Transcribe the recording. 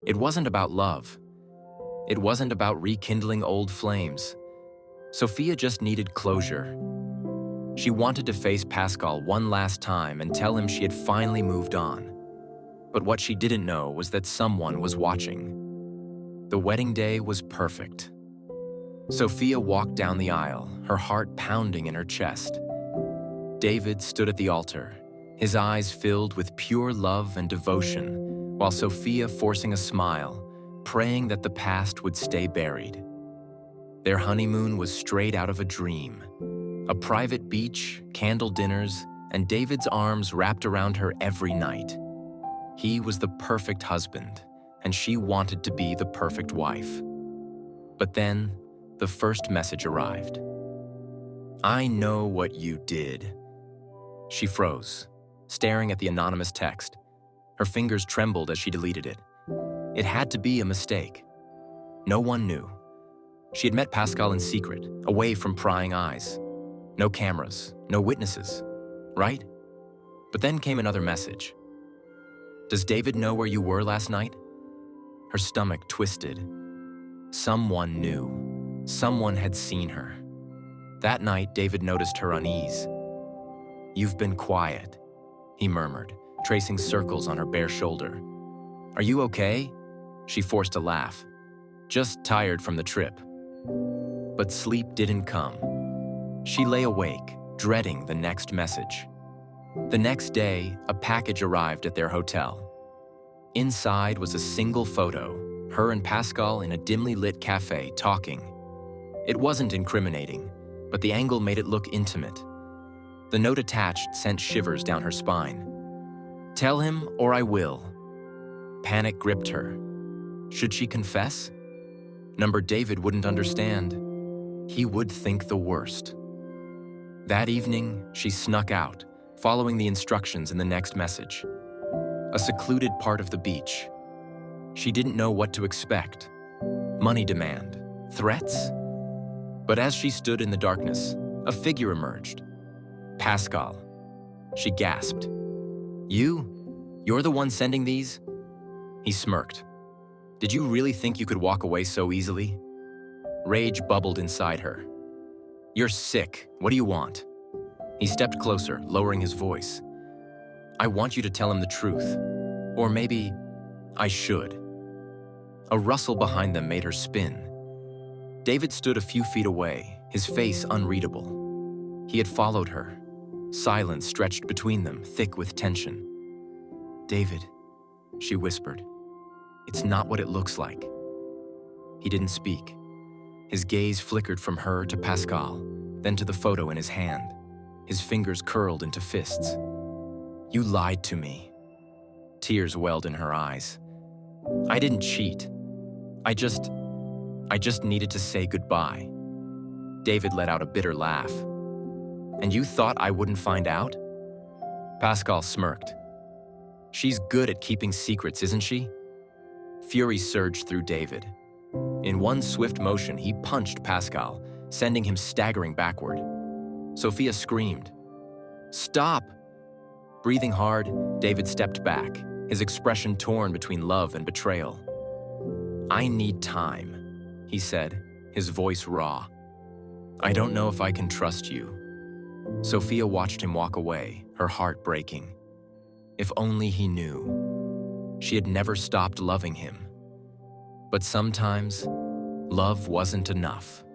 It wasn't about love. It wasn't about rekindling old flames. Sophia just needed closure. She wanted to face Pascal one last time and tell him she had finally moved on. But what she didn't know was that someone was watching. The wedding day was perfect. Sophia walked down the aisle, her heart pounding in her chest. David stood at the altar, his eyes filled with pure love and devotion, while Sophia forcing a smile, praying that the past would stay buried. Their honeymoon was straight out of a dream. A private beach, candle dinners, and David's arms wrapped around her every night. He was the perfect husband, and she wanted to be the perfect wife. But then, the first message arrived. "I know what you did." She froze, staring at the anonymous text. Her fingers trembled as she deleted it. It had to be a mistake. No one knew. She had met Pascal in secret, away from prying eyes. No cameras, no witnesses, right? But then came another message. "Does David know where you were last night?" Her stomach twisted. Someone knew. Someone had seen her. That night, David noticed her unease. "You've been quiet," he murmured, tracing circles on her bare shoulder. "Are you okay?" She forced a laugh. "Just tired from the trip." But sleep didn't come. She lay awake, dreading the next message. The next day, a package arrived at their hotel. Inside was a single photo, her and Pascal in a dimly lit cafe talking. It wasn't incriminating, but the angle made it look intimate. The note attached sent shivers down her spine. "Tell him or I will." Panic gripped her. Should she confess? Number David wouldn't understand. He would think the worst. That evening, she snuck out, following the instructions in the next message. A secluded part of the beach. She didn't know what to expect. Money demand? Threats? But as she stood in the darkness, a figure emerged. Pascal. She gasped. "You? You're the one sending these?" He smirked. "Did you really think you could walk away so easily?" Rage bubbled inside her. "You're sick. What do you want?" He stepped closer, lowering his voice. "I want you to tell him the truth. Or maybe I should." A rustle behind them made her spin. David stood a few feet away, his face unreadable. He had followed her. Silence stretched between them, thick with tension. "David," she whispered, "it's not what it looks like." He didn't speak. His gaze flickered from her to Pascal, then to the photo in his hand. His fingers curled into fists. "You lied to me." Tears welled in her eyes. "I didn't cheat. I just needed to say goodbye." David let out a bitter laugh. "And you thought I wouldn't find out?" Pascal smirked. "She's good at keeping secrets, isn't she?" Fury surged through David. In one swift motion, he punched Pascal, sending him staggering backward. Sophia screamed. "Stop!" Breathing hard, David stepped back, his expression torn between love and betrayal. "I need time," he said, his voice raw. "I don't know if I can trust you." Sophia watched him walk away, her heart breaking. If only he knew. She had never stopped loving him. But sometimes, love wasn't enough.